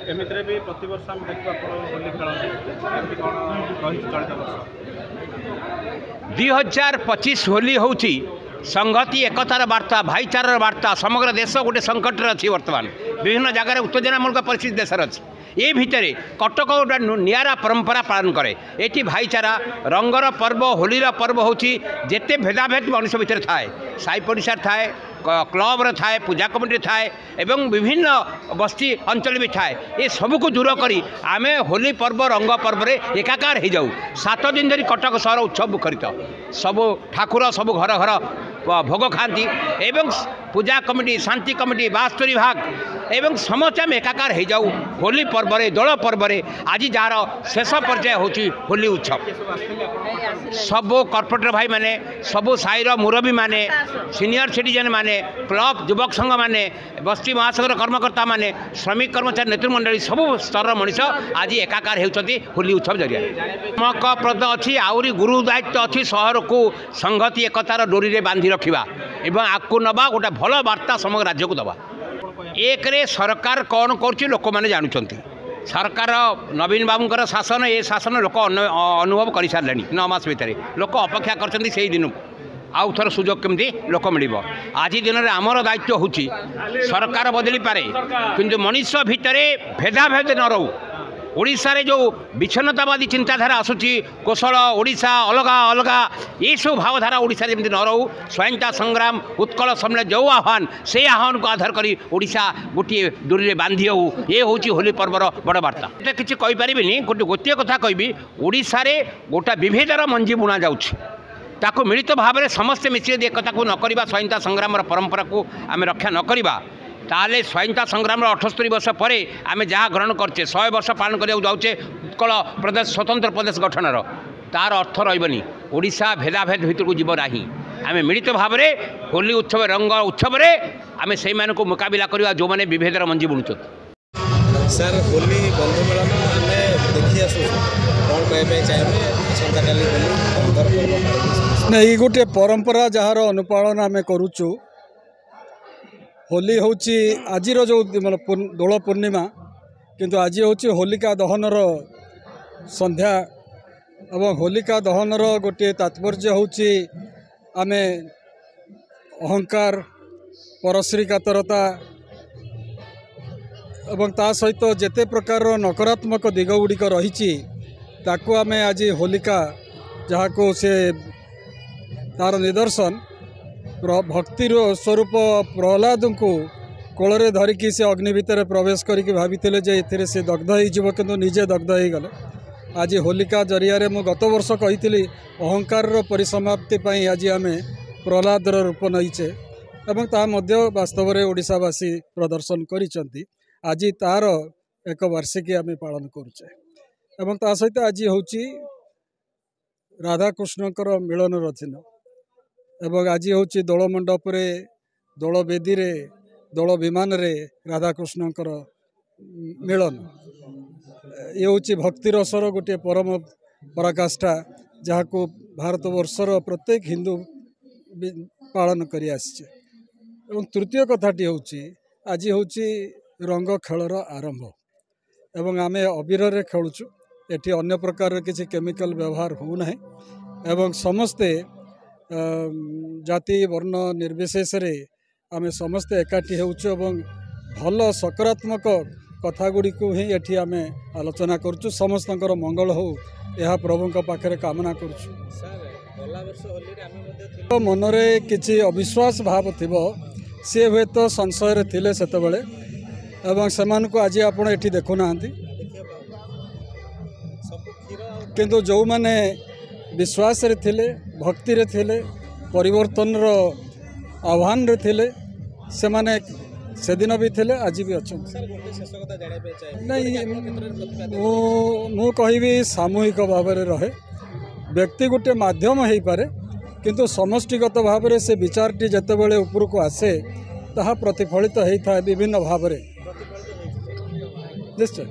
एमितिरे भी प्रति वर्ष हम देखो होली खेलते चलित वर्ष 2025 होली हूँ संगति एकतार वार्ता भाईचारार वार्ता समग्र देश गोटे संकट अच्छी बर्तमान विभिन्न जगार उत्तेजनामूलक परिस्थिति देशर अच्छी ये भितर कटक गोटे निरा परंपरा पालन करे ये भाईचारा रंगर पर्व होलीर पर्व हूँ जिते भेदाभेद मनुष्य भितर थाए साई पड़िशा थाए क्लब थाए पूजा कमिटी थाए एवं विभिन्न बस्ती अंचल भी थाए ये सबको दूर करी आमे होली पर्व रंग पर्व एकाकार हो जाऊ 7 दिन धरी कटक सहर उत्सव मुखरित सब ठाकुर सब घर घर भोग खाती एवं पूजा कमिटी शांति कमिटी वास्तु विभाग एवं समस्त आम एकाकार हो जाऊ होली पर्व दोल पर्व आज जार शेष पर्याय होची होली उत्सव सब कॉर्पोरेटर भाई माने सब साईर मुरबी माने सीनियर सिटीजन माने क्लब युवक संघ माने बस्ती महासंघर कर्मकर्ता माने श्रमिक कर्मचारी नेतृमंडली सब स्तर मनीष आज एकाकार होती होली उत्सव जरिया चमकप्रद अच्छी आहरी गुरु दायित्व अच्छी सहर को संगति एकतार डोरी रे बांधि रखा एवं आगू नवा गोटे भल वार्ता समग्र राज्य को दबा एक सरकार कौन कर लोक मैंने जानुंट सरकार नवीन बाबूंकर शासन ए शासन लोक अनुभव कर सारे 9 मास भितर लोक अपेक्षा कर दिन को आउ थर सुजोग केमती लोक मिल आज दिन में आमर दायित्व हूँ सरकार बदली पारे किंतु मनुष्य भितर भेदाभेद न रो ओडिशा रे जो विच्छिन्नतावादी चिंताधारा आसूची कौशल ओडिशा अलग अलग ये सब भावधारा ओडिशा जमी न रो स्वयंता संग्राम उत्कल सम्मेलन जो आह्वान से आह्वान को आधार करी ओडिशा गोटे दूरी बांधि हो ये हूँ होली पर्वर बड़ वार्ता तो किसी कहीपरि गोटे कथा कहि ओडिशा रे गोटा विभेदर मंजी बुणा जाउछि ताको मिलित भाव में समस्ते मिश्र एकता को नकरिबा स्वयंता संग्राम परंपरा को आम रक्षा नकरिबा ताले स्वयंता संग्राम 78 वर्ष पर आम जहाँ ग्रहण करचे 100 वर्ष पालन करने जाऊे उत्कल प्रदेश स्वतंत्र प्रदेश गठनर तार अर्थ रही ओडिशा भेदाभेद भितर को जीव ना आम मिलित भाव में होली उत्सव रंग उत्सव आम से मुकाबला करवा जो मैंने विभेदर मंजी बुणुच सर होली बंधु मिलन आम देखी आसु नहीं गोटे परंपरा जार अनुपालन आम करुचु होली हूँ आज जो दोल पूर्णिमा किंतु आज हूँ होलिका दहनर संध्या एवं होलिका दहनर गोटे तात्पर्य हूँ आम अहंकार परश्रीकातरता एवं ता सहित जेते प्रकार नकारात्मक दिग गुड़िक रही ताकू आम आज होलिका जहाँ को से तार निदर्शन भक्तिर स्वरूप प्रहलाद को कोल धरिकी से अग्नि भितर प्रवेश करके भाभी जे एथिरे से दग्ध हो किंतु निजे दग्ध हो गले आज होलिका जरिया मु गत वर्ष कही अहंकार परिसमाप्ति आज आम प्रहलाद रूप नहींचे एवं ता मध्य वास्तव में ओडिशावासी प्रदर्शन करिसेंती आज तार एक वार्षिकी आम पालन करुचे एवं ता सहित आज हूँ राधाकृष्णकर मिलन दिन एवं आज हूँ दोल मंडप दोल बेदी दोल विमान रे राधाकृष्णकर मिलन ये हूँ भक्ति रसर गोटे परम पराकाष्ठा जहाँ को भारत वर्षर प्रत्येक हिंदू पालन करी आसी एवं तृतीय कथाटी हूँ आज हूँ रंग खेलर आरंभ एवं आमे अबीर रे खेलुचु एठी अन्य प्रकार किसी केमिकल व्यवहार होना एवं समस्ते जाति वर्ण निर्विशेष रे आमे समस्ते एकाठी होउछु एवं भल सकारात्मक कथा गुड़ी को ही एठी आमे आलोचना करूछु समस्तंकर मंगल हो यह प्रभु का पाखरे कामना करूछु तो मनरे किछि अविश्वास भाव थिबो से हुए तो संशय रे थिले सेतबेले एवं सेमान को आज आपण एठी देखु नांती किंतु जो माने विश्वास रे थिले भक्ति रे थिले परिवर्तन रो आह्वान रे थिले से माने से दिन भी थिले आज भी अच्छा नहीं मु कहि सामूहिक भाव में रहे व्यक्ति गोटे माध्यम हो पारे किंतु समष्टिगत भाव में से विचारटी जितेबाला ऊपर को आसे ताहा प्रतिफलित होता है विभिन्न भाव में निश्चय।